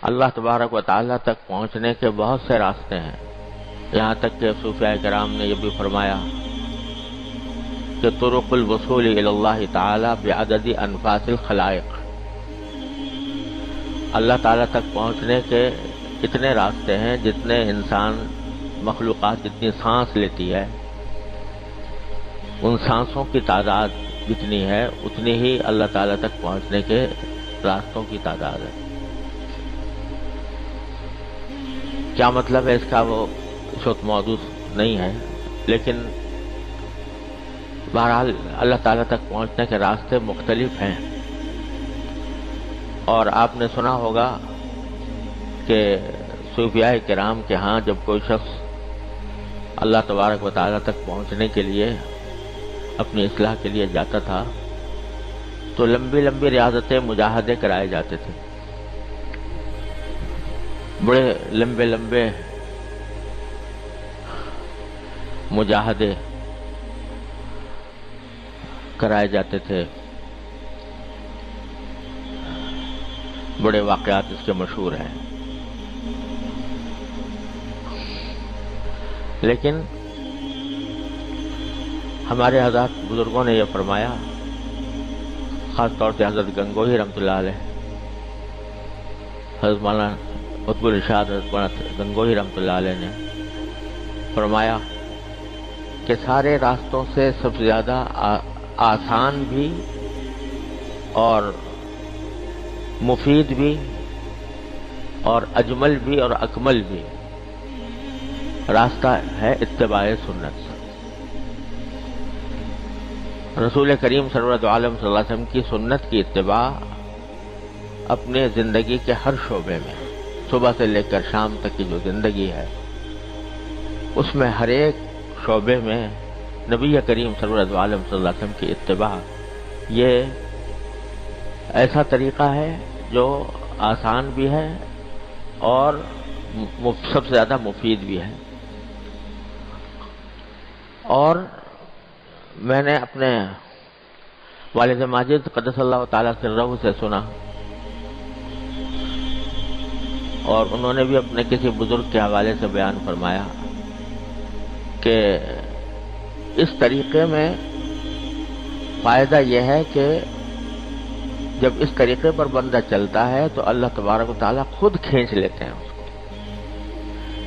اللہ تبارک و تعالیٰ تک پہنچنے کے بہت سے راستے ہیں، یہاں تک کہ صوفیاء کرام نے یہ بھی فرمایا کہ طرق الوصول الی اللہ تعالی بعدد انفاس الخلائق، اللہ تعالیٰ تک پہنچنے کے اتنے راستے ہیں جتنے انسان مخلوقات جتنی سانس لیتی ہے، ان سانسوں کی تعداد جتنی ہے اتنی ہی اللہ تعالیٰ تک پہنچنے کے راستوں کی تعداد ہے۔ کیا مطلب ہے اس کا وہ اس وقت موضوع نہیں ہے، لیکن بہرحال اللہ تعالیٰ تک پہنچنے کے راستے مختلف ہیں۔ اور آپ نے سنا ہوگا کہ صوفیاء کرام کے ہاں جب کوئی شخص اللہ تبارک و تعالیٰ تک پہنچنے کے لیے اپنی اصلاح کے لیے جاتا تھا تو لمبی لمبی ریاضتیں مجاہدے کرائے جاتے تھے، بڑے لمبے لمبے مجاہدے کرائے جاتے تھے، بڑے واقعات اس کے مشہور ہیں۔ لیکن ہمارے حضرات بزرگوں نے یہ فرمایا، خاص طور سے حضرت گنگوہی رحمۃ اللہ علیہ، حضرت مولانا قطب الارشاد حضرت مولانا گنگوہی رحمۃ اللہ علیہ نے فرمایا کہ سارے راستوں سے سب سے زیادہ آسان بھی اور مفید بھی اور اجمل بھی اور اکمل بھی راستہ ہے اتباع سنت۔ رسول کریم سرورت عالم صلی اللہ علیہ وسلم کی سنت کی اتباع اپنے زندگی کے ہر شعبے میں، صبح سے لے کر شام تک کی جو زندگی ہے اس میں ہر ایک شعبے میں نبی کریم سرورت عالم صلی اللہ علیہ وسلم کی اتباع یہ ایسا طریقہ ہے جو آسان بھی ہے اور سب سے زیادہ مفید بھی ہے۔ اور میں نے اپنے والد ماجد قدس اللہ تعالیٰ سرہ سے سنا، اور انہوں نے بھی اپنے کسی بزرگ کے حوالے سے بیان فرمایا کہ اس طریقے میں فائدہ یہ ہے کہ جب اس طریقے پر بندہ چلتا ہے تو اللہ تبارک و تعالیٰ خود کھینچ لیتے ہیں اس کو،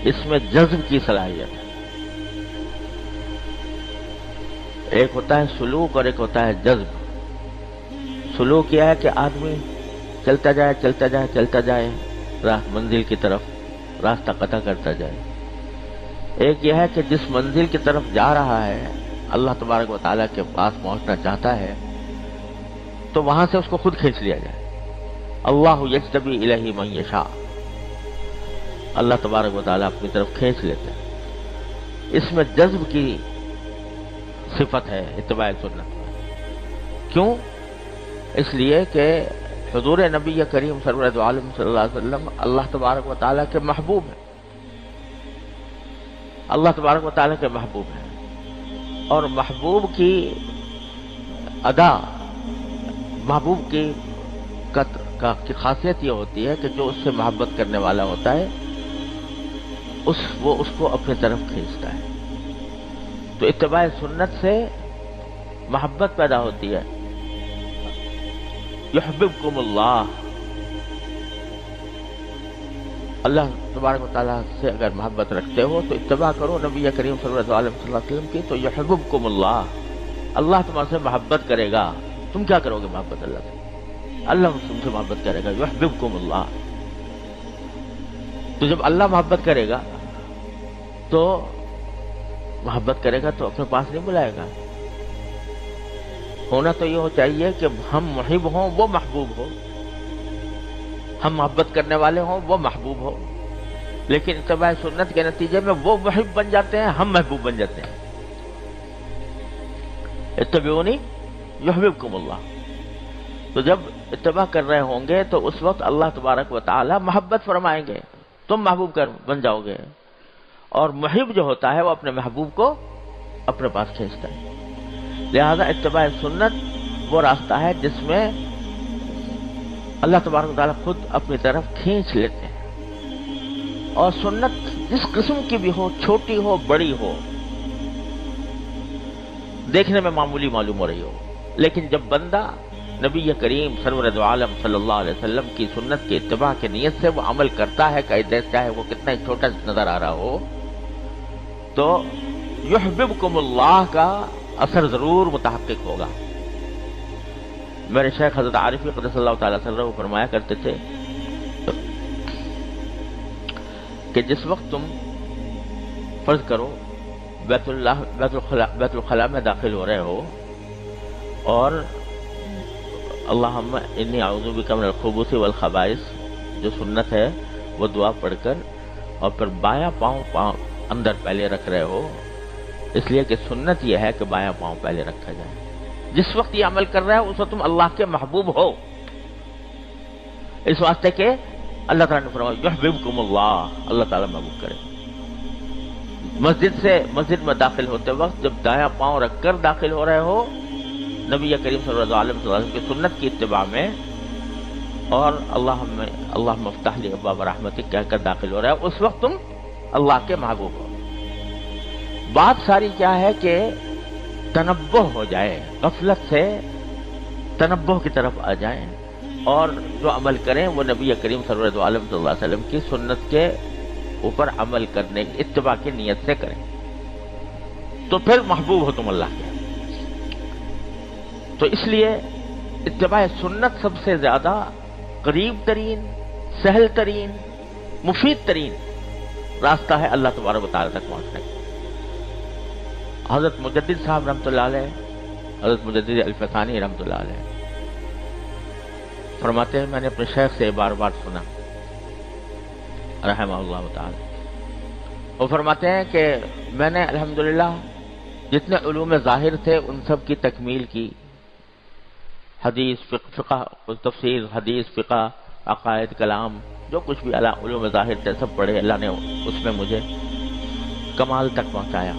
اس میں جذب کی صلاحیت ہے۔ ایک ہوتا ہے سلوک اور ایک ہوتا ہے جذب۔ سلوک یہ ہے کہ آدمی چلتا جائے چلتا جائے چلتا جائے منزل کی طرف راستہ قطع کرتا جائے۔ ایک یہ ہے کہ جس منزل کی طرف جا رہا ہے اللہ تبارک و تعالیٰ کے پاس پہنچنا چاہتا ہے تو وہاں سے اس کو خود کھینچ لیا جائے۔ اللہ یجتبی الیہ من یشاء، اللہ تبارک و تعالیٰ اپنی طرف کھینچ لیتے ہیں۔ اس میں جذب کی صفت ہے اتباع سنت میں۔ کیوں؟ اس لیے کہ حضور نبی کریم سرورت عالم صلی اللہ علیہ وسلم اللہ تبارک و تعالیٰ کے محبوب ہیں، اللہ تبارک و تعالیٰ کے محبوب ہیں، اور محبوب کی ادا، محبوب کی خاصیت یہ ہوتی ہے کہ جو اس سے محبت کرنے والا ہوتا ہے وہ اس کو اپنی طرف کھینچتا ہے۔ تو اتباع سنت سے محبت پیدا ہوتی ہے۔ یحببکم اللہ، اللہ تبارک و تعالیٰ سے اگر محبت رکھتے ہو تو اتباع کرو نبی کریم صلی اللہ علیہ وسلم کی، تو یحببکم اللہ، اللہ تمہارے سے محبت کرے گا۔ تم کیا کرو گے محبت اللہ سے؟ اللہ تم سے محبت کرے گا۔ یحببکم اللہ، تو جب اللہ محبت کرے گا تو محبت کرے گا تو اپنے پاس نہیں بلائے گا۔ ہونا تو یہ چاہیے کہ ہم محب ہوں وہ محبوب ہو، ہم محبت کرنے والے ہوں وہ محبوب ہو، لیکن اتباع سنت کے نتیجے میں وہ محب بن جاتے ہیں، ہم محبوب بن جاتے ہیں۔ اتبعونی یحببکم اللہ، تو جب اتباع کر رہے ہوں گے تو اس وقت اللہ تبارک و تعالی محبت فرمائیں گے، تم محبوب بن جاؤ گے، اور محب جو ہوتا ہے وہ اپنے محبوب کو اپنے پاس کھینچتا ہے۔ لہذا اتباع سنت وہ راستہ ہے جس میں اللہ تبارک و تعالیٰ خود اپنی طرف کھینچ لیتے ہیں۔ اور سنت جس قسم کی بھی ہو، چھوٹی ہو بڑی ہو، دیکھنے میں معمولی معلوم ہو رہی ہو، لیکن جب بندہ نبی کریم سرور دو عالم صلی اللہ علیہ وسلم کی سنت کی اتباع کی نیت سے وہ عمل کرتا ہے، چاہے وہ کتنا ہی چھوٹا نظر آ رہا ہو، تو یحببکم اللہ کا اثر ضرور متحقق ہوگا۔ میرے شیخ حضرت عارفی قدس اللہ تعالیٰ سرہ فرمایا کرتے تھے کہ جس وقت تم فرض کرو بیت الخلاء میں داخل ہو رہے ہو اور اللہم انی اعوذ بک من الخبث والخبائث جو سنت ہے وہ دعا پڑھ کر اور پھر بایاں پاؤں اندر پہلے رکھ رہے ہو، اس لیے کہ سنت یہ ہے کہ بایاں پاؤں پہلے رکھا جائے۔ جس وقت یہ عمل کر رہا ہے اس وقت تم اللہ کے محبوب ہو، اس واسطے کہ اللہ تعالیٰ نے فرمایا یحببکم اللہ تعالیٰ محبوب کرے۔ مسجد میں داخل ہوتے وقت جب دایاں پاؤں رکھ کر داخل ہو رہے ہو نبی کریم صلی اللہ علیہ وسلم کی سنت کی اتباع میں، اور اللہم افتح لی ابواب رحمتک کہہ کر داخل ہو رہا ہے، اس وقت تم اللہ کے محبوب ہو۔ بات ساری کیا ہے کہ تنبہ ہو جائے، غفلت سے تنبہ کی طرف آ جائیں اور جو عمل کریں وہ نبی کریم صلی اللہ علیہ وسلم کی سنت کے اوپر عمل کرنے کی اتباع کی نیت سے کریں، تو پھر محبوب ہو تم اللہ کے۔ تو اس لیے اتباع سنت سب سے زیادہ قریب ترین، سہل ترین، مفید ترین راستہ ہے اللہ تبارک و تعالیٰ تک پہنچنے کا۔ حضرت مجدد صاحب رحمۃ اللہ علیہ، حضرت مجدد الفسانی رحمۃ اللہ علیہ فرماتے ہیں، میں نے اپنے شیخ سے بار بار سنا رحمہ اللہ تعالی، وہ فرماتے ہیں کہ میں نے الحمدللہ جتنے علوم ظاہر تھے ان سب کی تکمیل کی، حدیث فقہ تفسیر، حدیث فقہ، عقائد، کلام، جو کچھ بھی علوم ظاہر تھے سب پڑھے، اللہ نے اس میں مجھے کمال تک پہنچایا۔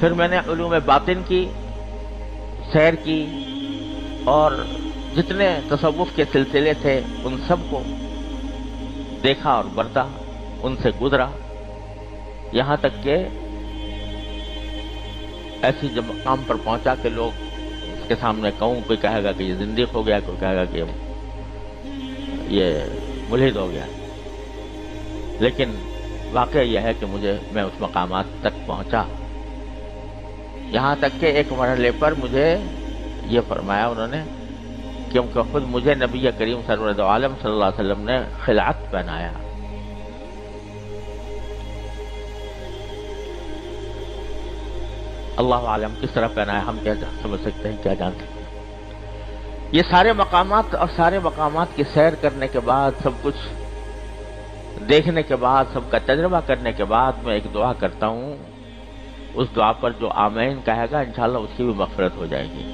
پھر میں نے علوم باطن کی سیر کی اور جتنے تصوف کے سلسلے تھے ان سب کو دیکھا اور برتا، ان سے گزرا، یہاں تک کہ ایسی جب مقام پر پہنچا کہ لوگ اس کے سامنے کہوں، کوئی کہے گا کہ یہ زندیق ہو گیا، کوئی کہے گا کہ یہ ملحد ہو گیا، لیکن واقعہ یہ ہے کہ میں اس مقامات تک پہنچا، یہاں تک کہ ایک مرحلے پر مجھے یہ فرمایا انہوں نے، کیونکہ خود مجھے نبی کریم سرور عالم صلی اللہ علیہ وسلم نے خلعت پہنایا۔ اللہ عالم کس طرح پہنایا، ہم کیا سمجھ سکتے ہیں، کیا جان سکتے ہیں۔ یہ سارے مقامات اور سارے مقامات کی سیر کرنے کے بعد، سب کچھ دیکھنے کے بعد، سب کا تجربہ کرنے کے بعد میں ایک دعا کرتا ہوں، اس دعا پر جو آمین کہے گا انشاءاللہ اس کی بھی مغفرت ہو جائے گی۔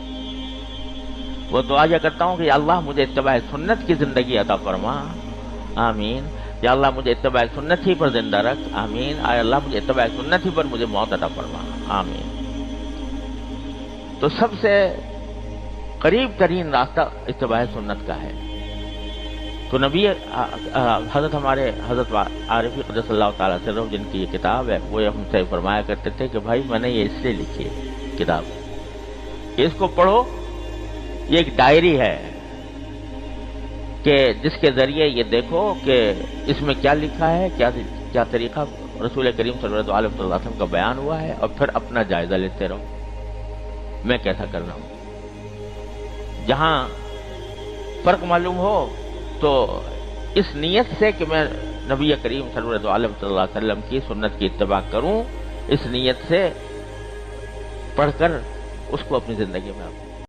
وہ دعا یہ کرتا ہوں کہ یا اللہ مجھے اتباع سنت کی زندگی عطا فرما، آمین۔ یا اللہ مجھے اتباع سنت ہی پر زندہ رکھ، آمین۔ اے اللہ مجھے اتباع سنت ہی پر مجھے موت عطا فرما، آمین۔ تو سب سے قریب ترین راستہ اتباع سنت کا ہے۔ تو نبی حضرت عارفی قدس اللہ تعالیٰ سے جن کی یہ کتاب ہے، وہ ہم سے فرمایا کرتے تھے کہ بھائی میں نے یہ اس لیے لکھی ہے کتاب، اس کو پڑھو، یہ ایک ڈائری ہے کہ جس کے ذریعے یہ دیکھو کہ اس میں کیا لکھا ہے، کیا طریقہ رسول کریم صلی اللہ علیہ وسلم کا بیان ہوا ہے، اور پھر اپنا جائزہ لیتے رہو میں کیسا کر رہا ہوں۔ جہاں فرق معلوم ہو تو اس نیت سے کہ میں نبی کریم صلی اللہ علیہ وسلم کی سنت کی اتباع کروں، اس نیت سے پڑھ کر اس کو اپنی زندگی میں